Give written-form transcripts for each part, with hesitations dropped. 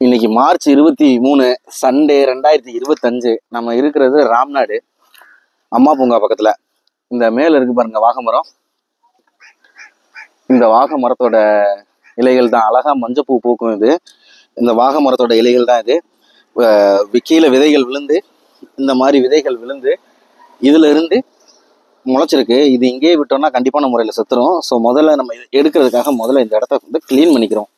இன்னைக்கு March 23 Sunday 2025. நம்ம இருக்கிறது ராம்நாடு அம்மா பூங்கா பக்கத்துல. இந்த மேல இருக்கு பாருங்க வாகை மரம். இந்த வாகை மரத்தோட இலைகள் தான் அழகா மஞ்சப்பூ பூக்கும். இது இந்த வாகை மரத்தோட இலைகள் தான் இது. கீழே விதைகள் விழுந்து இந்த மாதிரி விதைகள் விழுந்து இதுல இருந்து முளைச்சிருக்கு. இது இங்கேயே விட்டோம்னா கண்டிப்பான முறையில் செத்துரும். ஸோ முதல்ல நம்ம எடுக்கிறதுக்காக முதல்ல இந்த இடத்த வந்து கிளீன் பண்ணிக்கிறோம்.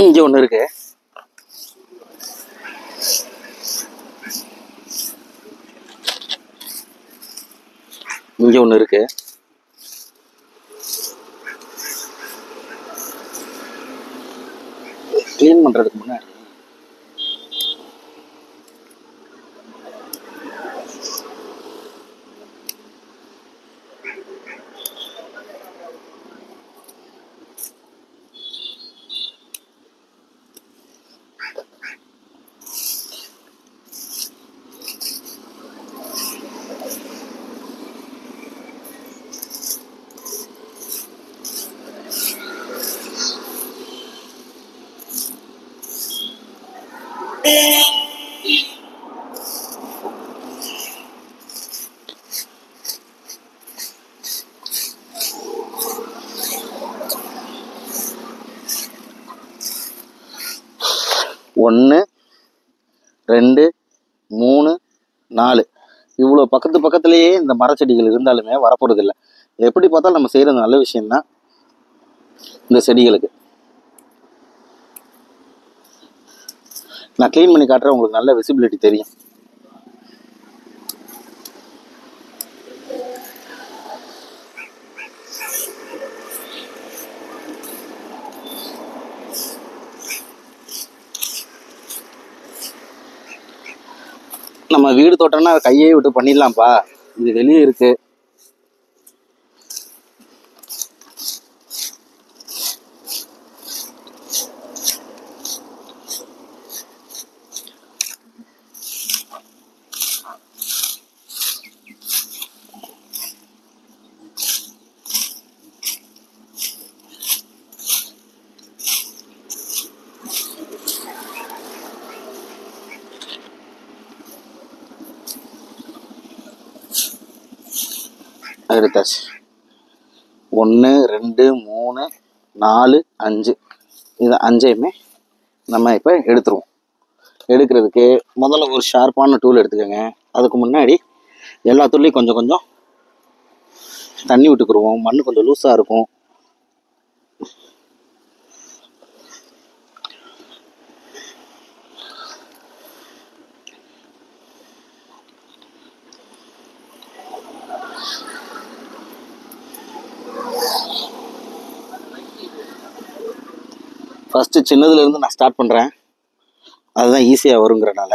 இங்க ஒண்ணு இருக்கு. இங்க ஒண்ணு இருக்கு. கிளீன் பண்றதுக்கு முன்னாடி ஒன்று 2 3 4 இவ்வளோ பக்கத்துலேயே இந்த மரச்செடிகள் இருந்தாலுமே வரப்போறது இல்லை. எப்படி பார்த்தாலும் நம்ம செய்யறது நல்ல விஷயம்தான். இந்த செடிகளுக்கு நான் கிளீன் பண்ணி காட்டுறேன், உங்களுக்கு நல்ல விசிபிலிட்டி தெரியும். நம்ம வீடு தோட்டம்னா கையே விட்டு பண்ணிடலாம்ப்பா, இது வெளியே இருக்கு. எடுத்தாச்சு. 1 2 3 4 5 இது 5ஐயுமே நம்ம இப்போ எடுத்துருவோம். எடுக்கிறதுக்கு முதல்ல ஒரு ஷார்ப்பான டூல் எடுத்துக்கோங்க. அதுக்கு முன்னாடி எல்லா தூள்லையும் கொஞ்சம் கொஞ்சம் தண்ணி விட்டுக்குருவோம். மண் கொஞ்சம் லூஸாக இருக்கும். ஃபஸ்ட்டு சின்னதுலேருந்து நான் ஸ்டார்ட் பண்ணுறேன், அதுதான் ஈஸியாக வருங்கிறனால.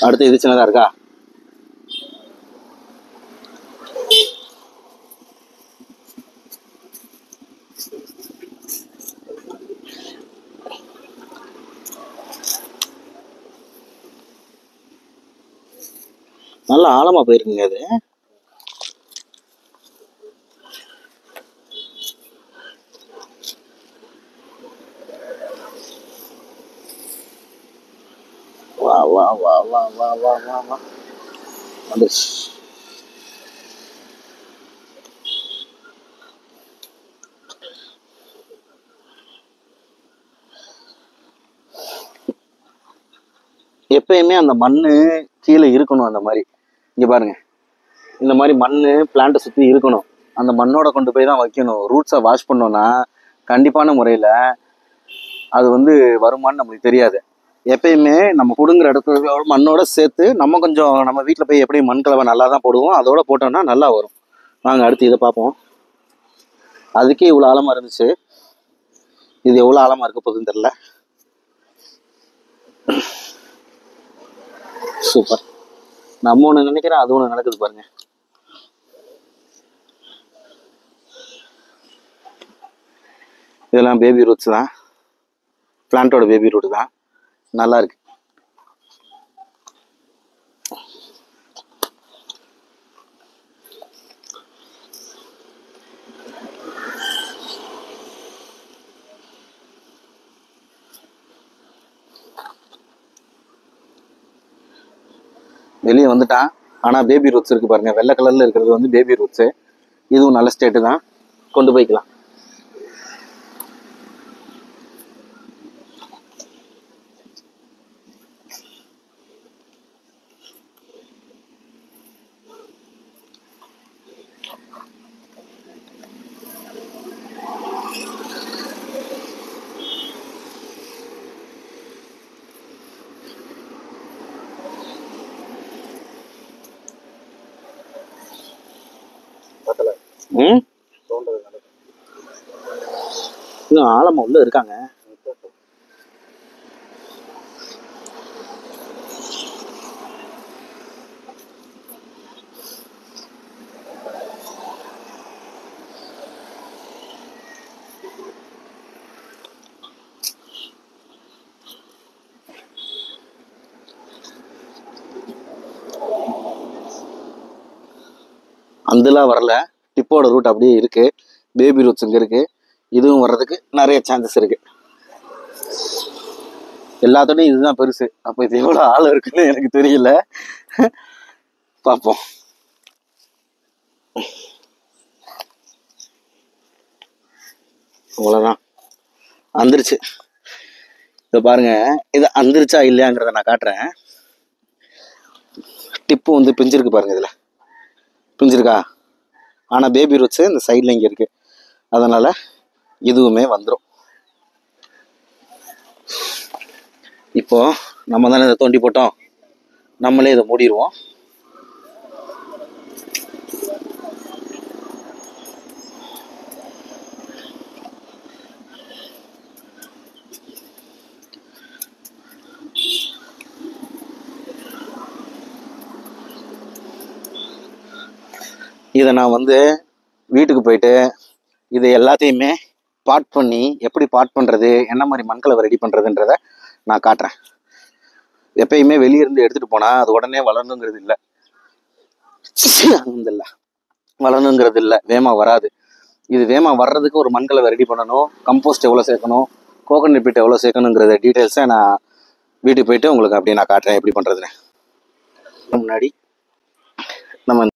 அடுத்து இது சின்னதாக இருக்கா? நல்லா ஆழமா போயிருக்குங்க அது. வா வா வா வா வா வா வா வா வந்துருச்சு. எப்பயுமே அந்த மண் கீழே இருக்கணும். அந்த மாதிரி இங்கே பாருங்க, இந்த மாதிரி மண் பிளான்ட்டை சுற்றி இருக்கணும். அந்த மண்ணோட கொண்டு போய் தான் வைக்கணும். ரூட்ஸை வாஷ் பண்ணோன்னா கண்டிப்பான முறையில் அது வந்து வருமானு நம்மளுக்கு தெரியாது. எப்பயுமே நம்ம கொடுங்குற இடத்துல மண்ணோட சேர்த்து நம்ம கொஞ்சம் நம்ம வீட்டில் போய் எப்படி மண் கலவை நல்லா தான் போடுவோம், அதோட போட்டோம்னா நல்லா வரும். வாங்க அடுத்து இதை பார்ப்போம். அதுக்கே இவ்வளோ ஆழமாக இருந்துச்சு, இது எவ்வளோ ஆழமாக இருக்க போகுதுன்னு தெரில. சூப்பர். நம்ம ஒன்று நினைக்கிறோம், அது ஒன்று நடக்குது பாருங்க. இதெல்லாம் பேபி ரூட்ஸ் தான், பிளான்ட்டோட பேபி ரூட் தான். நல்லா இருக்கு. வெளியே வந்துட்டான், ஆனால் பேபி ரூட்ஸ் இருக்கு பாருங்க. வெள்ளை கலர்ல இருக்கிறது வந்து பேபி ரூட்ஸு. இதுவும் நல்ல ஸ்டேட்டு தான், கொண்டு போய்க்கலாம். இன்னும் ஆழமா உள்ள இருக்காங்க. அந்தெல்லாம் வரல, டிப்போட ரூட் அப்படியே இருக்கு. பேபி ரூட்ஸ் இங்கே இருக்கு. இதுவும் வர்றதுக்கு நிறைய சான்சஸ் இருக்கு. எல்லாத்தோடையும் இதுதான் பெருசு. அப்போ இது எவ்வளோ ஆழம் இருக்குன்னு எனக்கு தெரியல, பார்ப்போம். அவ்வளோதான், அந்திருச்சு. இதை பாருங்க, இது அந்திருச்சா இல்லையாங்கிறத நான் காட்டுறேன். டிப்பு வந்து பிஞ்சிருக்கு பாருங்க, இதில் பிஞ்சிருக்கா. ஆனால் பேபி ரூட்ஸு இந்த சைடில் இங்கே இருக்குது, அதனால் இதுவுமே வந்துடும். இப்போது நம்ம தானே இதை தோண்டி போட்டோம், நம்மளே இதை மூடிடுவோம். இதை நான் வந்து வீட்டுக்கு போயிட்டு இதை எல்லாத்தையுமே பாட் பண்ணி, எப்படி பாட் பண்ணுறது, என்ன மாதிரி மண்கலவை ரெடி பண்ணுறதுன்றத நான் காட்டுறேன். எப்பயுமே வெளியிருந்து எடுத்துகிட்டு போனால் அது உடனே வளரணுங்கிறது இல்லை, வளரணுங்கிறது இல்லை, வேமா வராது. இது வேமா வர்றதுக்கு ஒரு மண்கலவை ரெடி பண்ணணும். கம்போஸ்ட் எவ்வளோ சேர்க்கணும், கோகனட் பிட் எவ்வளோ சேர்க்கணுங்கிறத டீட்டெயில்ஸை நான் வீட்டுக்கு போயிட்டு உங்களுக்கு அப்படியே நான் காட்டுறேன் எப்படி பண்ணுறதுன்னு. முன்னாடி நம்ம